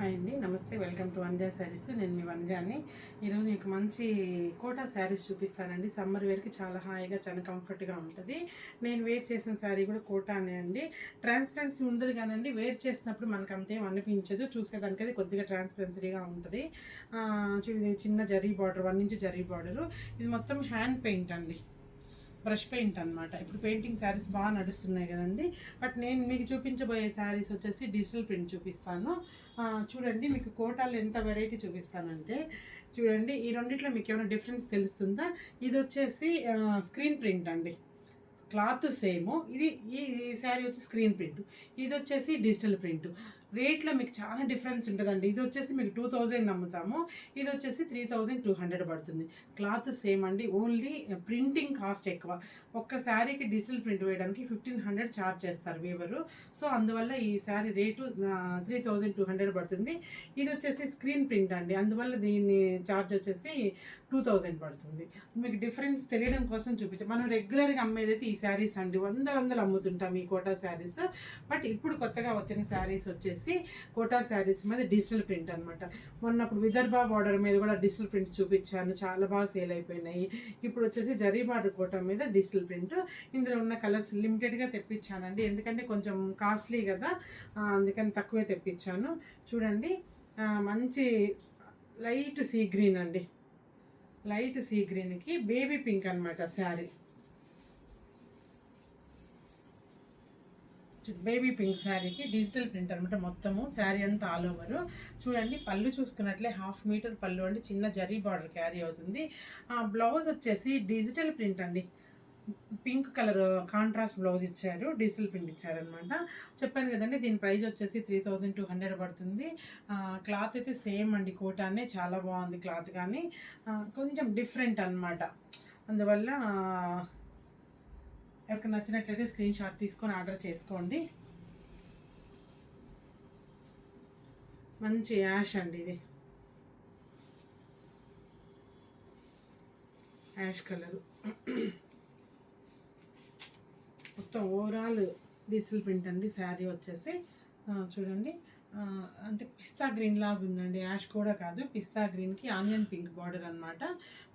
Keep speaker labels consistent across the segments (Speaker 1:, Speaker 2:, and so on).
Speaker 1: Hi అండి, నమస్తే. Welcome to Vanaja saris. నేను మీ వనజాని. ఈరోజు మీకు మంచి కోటా శారీస్ చూపిస్తానండి. సమ్మర్ వేర్కి చాలా హాయిగా, చాలా కంఫర్ట్గా ఉంటుంది. నేను వేర్ చేసిన శారీ కూడా కోటానే అండి. ట్రాన్స్పరెన్సీ ఉండదు కానండి, వేర్ చేసినప్పుడు మనకు అంతేం అనిపించదు. చూసేదానికి అది కొద్దిగా ట్రాన్స్పరెన్సీగా ఉంటుంది. ఇది చిన్న zari border, 1 inch zari border. ఇది మొత్తం హ్యాండ్ పెయింట్ అండి, బ్రష్ పెయింట్ అనమాట. ఇప్పుడు పెయింటింగ్ శారీస్ బాగా నడుస్తున్నాయి కదండి. బట్ నేను మీకు చూపించబోయే శారీస్ వచ్చేసి డిజిటల్ ప్రింట్ చూపిస్తాను. చూడండి, మీకు కోటాలో ఎంత వెరైటీ చూపిస్తానంటే చూడండి, ఈ రెండిట్లో మీకు ఏమైనా డిఫరెన్స్ తెలుస్తుందా? ఇది వచ్చేసి స్క్రీన్ ప్రింట్ అండి, క్లాత్ సేమ్. ఇది ఈ శారీ వచ్చి స్క్రీన్ ప్రింట్, ఇది వచ్చేసి డిజిటల్ ప్రింట్. రేట్లో మీకు చాలా డిఫరెన్స్ ఉంటుందండి. ఇది వచ్చేసి మీకు 2000 అమ్ముతాము, ఇది వచ్చేసి 3200 పడుతుంది. క్లాత్ సేమ్ అండి, ఓన్లీ ప్రింటింగ్ కాస్ట్ ఎక్కువ. ఒక్క శారీకి డిజిటల్ ప్రింట్ వేయడానికి 1500 ఛార్జ్ చేస్తారు వీవరు. సో అందువల్ల ఈ శారీ రేటు 3200 పడుతుంది. ఇది వచ్చేసి స్క్రీన్ ప్రింట్ అండి, అందువల్ల దీని ఛార్జ్ వచ్చేసి 2000 పడుతుంది. మీకు డిఫరెన్స్ తెలియడం కోసం చూపించాం. మనం రెగ్యులర్గా అమ్మేదైతే ఈ శారీస్ అండి, వందలు అమ్ముతుంటాం ఈ కోటా శారీస్. బట్ ఇప్పుడు కొత్తగా వచ్చిన శారీస్ వచ్చేసి కోటా శారీస్ మీద డిజిటల్ ప్రింట్ అనమాట. మొన్నప్పుడు విదర్భ బార్డర్ మీద కూడా డిజిటల్ ప్రింట్ చూపించాను, చాలా బాగా సేల్ అయిపోయినాయి. ఇప్పుడు వచ్చేసి జరీ బార్డర్ కోటా మీద డిజిటల్ ప్రింట్. ఇందులో ఉన్న కలర్స్ లిమిటెడ్గా తెప్పించానండి, ఎందుకంటే కొంచెం కాస్ట్లీ కదా, అందుకని తక్కువే తెప్పించాను. చూడండి, మంచి లైట్ సీ గ్రీన్ అండి, లైట్ సీ గ్రీన్కి బేబీ పింక్ అనమాట శారీ. బేబీ పింక్ శారీకి డిజిటల్ ప్రింట్ అనమాట, మొత్తము శారీ అంతా ఆల్ ఓవర్. చూడండి, పళ్ళు చూసుకున్నట్లే 1/2 మీటర్ పళ్ళు అండి, చిన్న జరీ బార్డర్ క్యారీ అవుతుంది. బ్లౌజ్ వచ్చేసి డిజిటల్ ప్రింట్ అండి, పింక్ కలర్ కాంట్రాస్ట్ బ్లౌజ్ ఇచ్చారు, డిజిటల్ ప్రింట్ ఇచ్చారనమాట. చెప్పాను కదండి, దీని ప్రైస్ వచ్చేసి 3200 పడుతుంది. క్లాత్ అయితే సేమ్ అండి, కోటానే, చాలా బాగుంది క్లాత్, కానీ కొంచెం డిఫరెంట్ అనమాట. అందువల్ల ఎవరికి నచ్చినట్లయితే స్క్రీన్ షాట్ తీసుకొని ఆర్డర్ చేసుకోండి. మంచి యాష్ అండి, ఇది యాష్ కలరు. మొత్తం ఓవరాల్ డిజిటల్ ప్రింట్ అండి శారీ వచ్చేసి. చూడండి, అంటే పిస్తా గ్రీన్ లాగా ఉందండి, యాష్ కూడా కాదు, పిస్తా గ్రీన్కి ఆనియన్ పింక్ బార్డర్ అనమాట.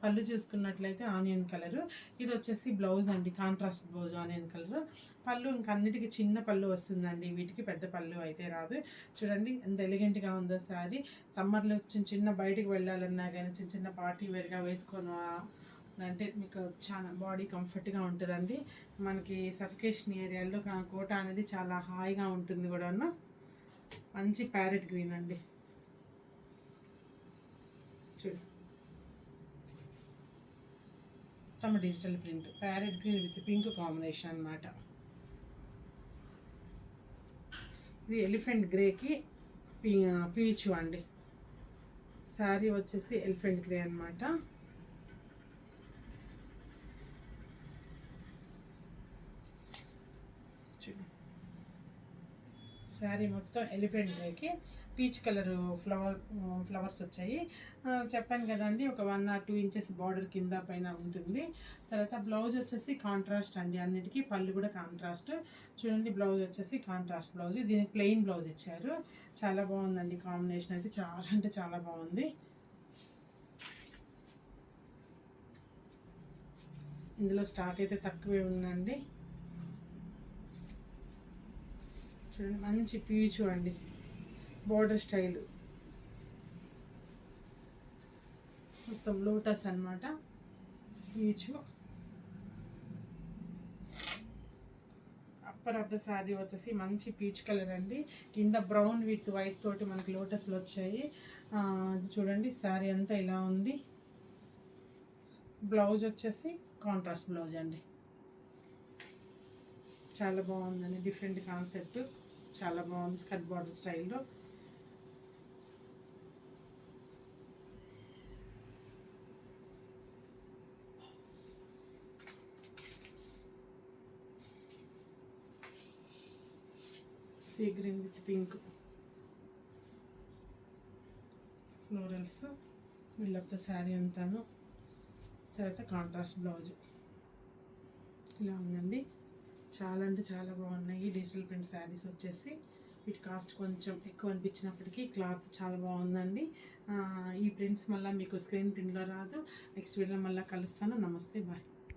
Speaker 1: పళ్ళు చూసుకున్నట్లయితే ఆనియన్ కలరు. ఇది వచ్చేసి బ్లౌజ్ అండి, కాంట్రాస్ట్ బ్లౌజ్ ఆనియన్ కలర్. పళ్ళు ఇంకా అన్నిటికీ చిన్న పళ్ళు వస్తుందండి, వీటికి పెద్ద పళ్ళు అయితే రాదు. చూడండి ఎంత ఎలిగెంట్గా ఉందో శారీ. సమ్మర్లో చిన్న బయటికి వెళ్ళాలన్నా కానీ, చిన్న పార్టీ వేర్గా వేసుకొని అంటే మీకు చాలా బాడీ కంఫర్ట్గా ఉంటుందండి. మనకి సఫికేషన్ ఏరియాలో కోట అనేది చాలా హాయిగా ఉంటుంది కూడాను. మంచి ప్యారెట్ గ్రీన్ అండి, చూడు, మొత్తం digital print, parrot green with pink combination అనమాట. ఇది ఎలిఫెంట్ గ్రేకి పీచ్ అండి. శారీ వచ్చేసి ఎలిఫెంట్ గ్రే అనమాట. శారీ మొత్తం ఎలిఫెంట్ గ్రేకి పీచ్ కలర్ ఫ్లవర్స్ వచ్చాయి. చెప్పాను కదండి, ఒక 1 or 2 ఇంచెస్ బార్డర్ కింద పైన ఉంటుంది. తర్వాత బ్లౌజ్ వచ్చేసి కాంట్రాస్ట్ అండి, అన్నిటికీ పళ్ళు కూడా కాంట్రాస్ట్. చూడండి, బ్లౌజ్ వచ్చేసి కాంట్రాస్ట్ బ్లౌజ్, దీనికి ప్లెయిన్ బ్లౌజ్ ఇచ్చారు. చాలా బాగుందండి, కాంబినేషన్ అయితే చాలా అంటే చాలా బాగుంది. ఇందులో స్టాక్ అయితే తక్కువే ఉందండి. చూడండి, మంచి పీచు అండి, బోర్డర్ స్టైల్, మొత్తం లోటస్ అనమాట, పీచు. అప్పర్ ఆఫ్ ద శారీ వచ్చేసి మంచి పీచ్ కలర్ అండి, కింద బ్రౌన్ విత్ వైట్ తోటి మనకి లోటస్లు వచ్చాయి. చూడండి, శారీ అంతా ఇలా ఉంది. బ్లౌజ్ వచ్చేసి కాంట్రాస్ట్ బ్లౌజ్ అండి, చాలా బాగుందండి, డిఫరెంట్ కాన్సెప్ట్, చాలా బాగుంది, స్కర్ట్ బార్డర్ స్టైల్లో. Sea green with pink florals, వీళ్ళొక్క శారీ అంతాను. తర్వాత కాంట్రాస్ట్ బ్లౌజ్ ఇలా ఉందండి. చాలా అంటే చాలా బాగున్నాయి డిజిటల్ ప్రింట్ శారీస్ వచ్చేసి. వీటి కాస్ట్ కొంచెం ఎక్కువ అనిపించినప్పటికీ క్లాత్ చాలా బాగుందండి. ఈ ప్రింట్స్ మళ్ళీ మీకు స్క్రీన్ ప్రింట్లో రాదు. నెక్స్ట్ వీడియోలో మళ్ళీ కలుస్తాను. నమస్తే, బాయ్.